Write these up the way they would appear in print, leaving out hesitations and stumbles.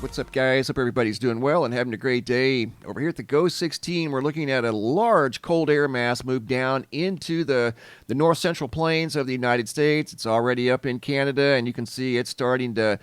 What's up, guys? Hope everybody's doing well and having a great day. Over here at the GO 16, we're looking at a large cold air mass move down into the north central plains of the United States. It's already up in Canada, and you can see it's starting to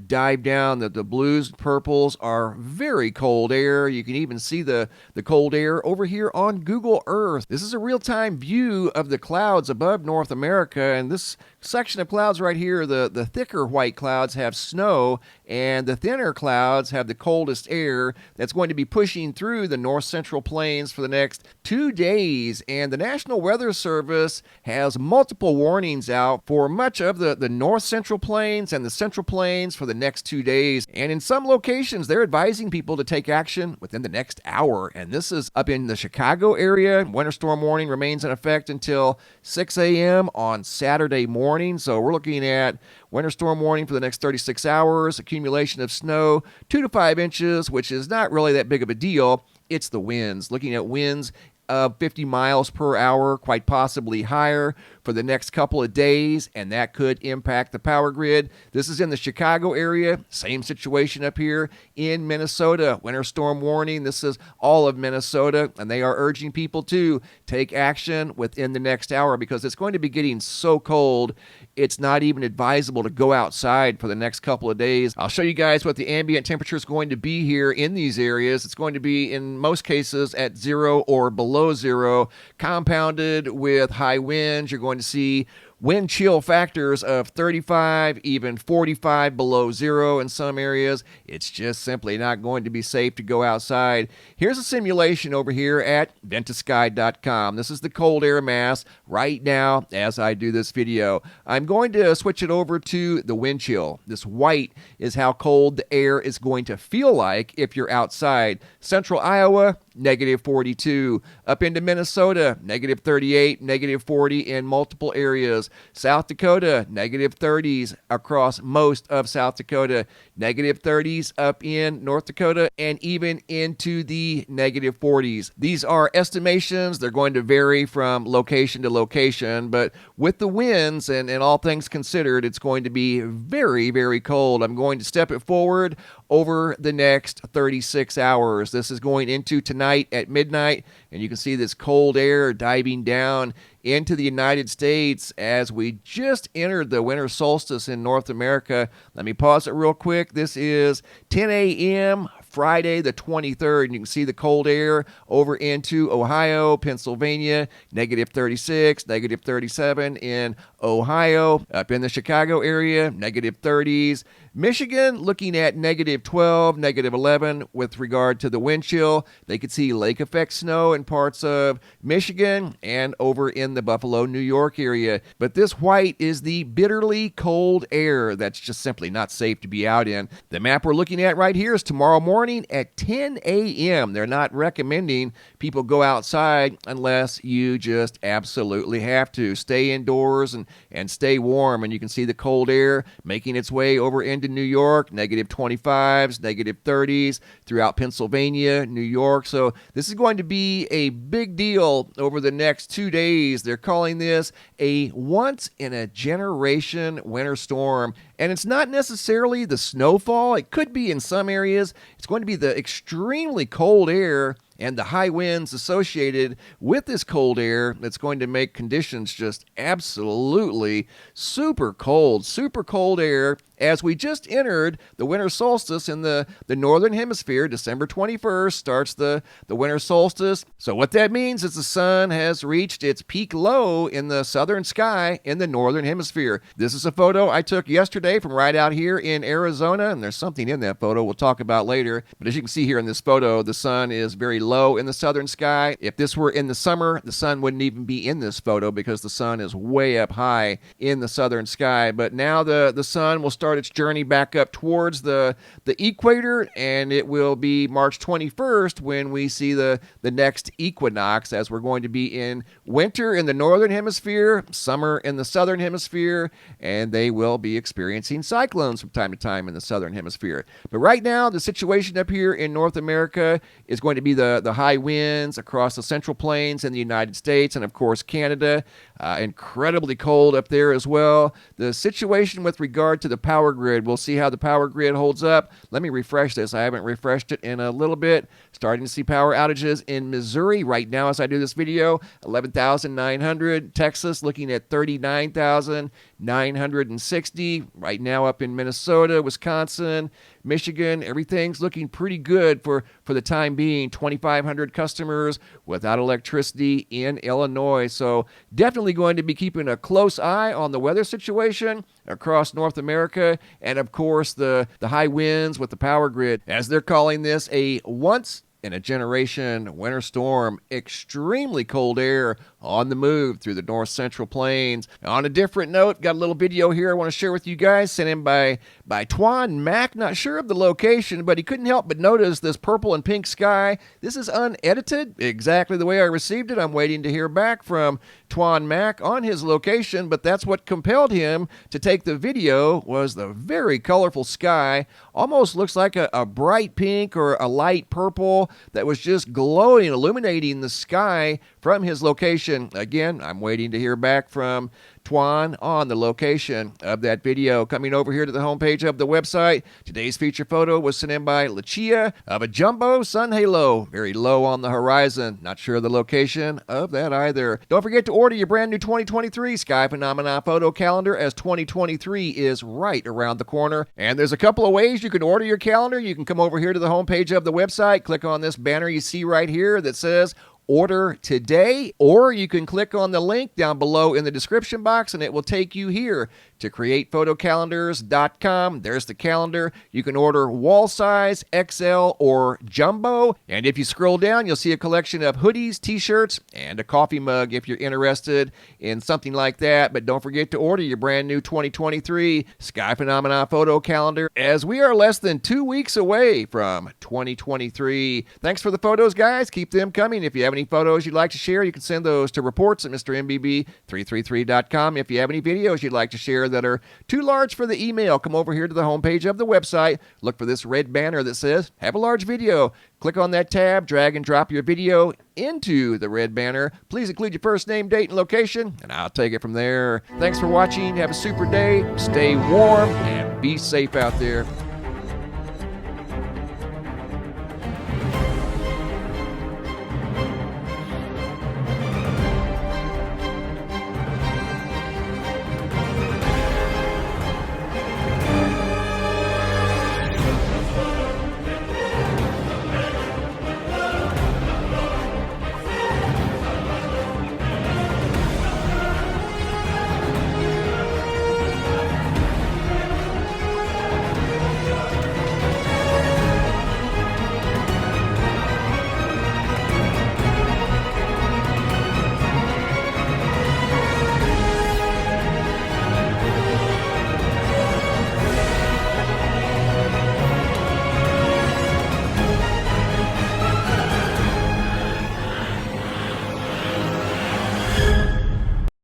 dive down. The blues, purples are very cold air. You can even see the cold air over here on Google Earth. This is a real-time view of the clouds above North America, and this section of clouds right here, the thicker white clouds have snow, and the thinner clouds have the coldest air that's going to be pushing through the north central plains for the next 2 days. And the National Weather Service has multiple warnings out for much of the north central plains and the central plains for the next 2 days. And in some locations, they're advising people to take action within the next hour. And this is up in the Chicago area. Winter storm warning remains in effect until 6 a.m. on Saturday morning. So we're looking at winter storm warning for the next 36 hours, accumulation of snow 2 to 5 inches, which is not really that big of a deal. It's the winds. Looking at winds of 50 miles per hour, quite possibly higher for the next couple of days, and that could impact the power grid. This is in the Chicago area. Same situation up here in Minnesota. Winter storm warning. This is all of Minnesota, and they are urging people to take action within the next hour because it's going to be getting so cold, it's not even advisable to go outside for the next couple of days. I'll show you guys what the ambient temperature is going to be here in these areas. It's going to be, in most cases, at 0 or below 0, compounded with high winds. You're going to see wind chill factors of 35, even 45 below 0 in some areas. It's just simply not going to be safe to go outside. Here's a simulation over here at ventusky.com. This is the cold air mass right now as I do this video. I'm going to switch it over to the wind chill. This white is how cold the air is going to feel like if you're outside. Central Iowa, negative 42. Up into Minnesota, negative 38, negative 40 in multiple areas. South Dakota, negative 30s across most of South Dakota, negative 30s up in North Dakota, and even into the negative 40s. These are estimations. They're going to vary from location to location, but with the winds and all things considered, it's going to be very, very cold. I'm going to step it forward over the next 36 hours. This is going into tonight at midnight, and you can see this cold air diving down into the United States as we just entered the winter solstice in North America. Let me pause it real quick. This is 10 a.m. Friday the 23rd, and you can see the cold air over into Ohio, Pennsylvania, negative 36, negative 37 in Ohio. Up in the Chicago area, negative 30s. Michigan looking at negative 12, negative 11 with regard to the wind chill. They could see lake effect snow in parts of Michigan and over in the Buffalo, New York area. But this white is the bitterly cold air that's just simply not safe to be out in. The map we're looking at right here is tomorrow morning at 10 a.m. They're not recommending people go outside unless you just absolutely have to. Stay indoors and stay warm. And you can see the cold air making its way over into New York, negative 25s, negative 30s throughout Pennsylvania, New York. So this is going to be a big deal over the next 2 days. They're calling this a once-in-a-generation winter storm. And it's not necessarily the snowfall. It could be in some areas. It's going to be the extremely cold air and the high winds associated with this cold air that's going to make conditions just absolutely super cold air as we just entered the winter solstice in the northern hemisphere. December 21st starts the winter solstice. So what that means is the sun has reached its peak low in the southern sky in the northern hemisphere. This is a photo I took yesterday from right out here in Arizona, and there's something in that photo we'll talk about later. But as you can see here in this photo, the sun is very low in the southern sky. If this were in the summer, the sun wouldn't even be in this photo because the sun is way up high in the southern sky. But now the sun will start its journey back up towards the equator, and it will be March 21st when we see the next equinox, as we're going to be in winter in the northern hemisphere, summer in the southern hemisphere, and they will be experiencing cyclones from time to time in the southern hemisphere. But right now, the situation up here in North America is going to be the high winds across the central plains in the United States and, of course, Canada. Incredibly cold up there as well. The situation with regard to the power power grid. We'll see how the power grid holds up. Let me refresh this. I haven't refreshed it in a little bit. Starting to see power outages in Missouri right now as I do this video, 11,900. Texas looking at 39,960. Right now up in Minnesota, Wisconsin, Michigan, everything's looking pretty good for the time being. 2,500 customers without electricity in Illinois. So definitely going to be keeping a close eye on the weather situation across North America, and of course the high winds with the power grid, as they're calling this a once in a generation winter storm. Extremely cold air on the move through the north central plains. On a different note, got a little video here I want to share with you guys, sent in by Twan Mack. Not sure of the location, but he couldn't help but notice this purple and pink sky. This is unedited, exactly the way I received it. I'm waiting to hear back from Twan Mack on his location, but that's what compelled him to take the video, was the very colorful sky. Almost looks like a bright pink or a light purple that was just glowing, illuminating the sky from his location. Again, I'm waiting to hear back from Twan on the location of that video. Coming over here to the homepage of the website, today's feature photo was sent in by Lucia of a jumbo sun halo, very low on the horizon. Not sure of the location of that either. Don't forget to order your brand new 2023 Sky Phenomena photo calendar, as 2023 is right around the corner. And there's a couple of ways you can order your calendar. You can come over here to the homepage of the website, click on this banner you see right here that says order today, or you can click on the link down below in the description box and it will take you here to createphotoCalendars.com. There's the calendar. You can order wall size, XL, or jumbo. And if you scroll down, you'll see a collection of hoodies, t-shirts, and a coffee mug if you're interested in something like that. But don't forget to order your brand new 2023 Sky Phenomena Photo Calendar, as we are less than 2 weeks away from 2023. Thanks for the photos, guys. Keep them coming. If you have any photos you'd like to share, you can send those to reports at MrMBB333.com. If you have any videos you'd like to share that are too large for the email, come over here to the homepage of the website, look for this red banner that says have a large video. Click on that tab, drag and drop your video into the red banner. Please include your first name, date, and location, and I'll take it from there. Thanks for watching. Have a super day. Stay warm and be safe out there.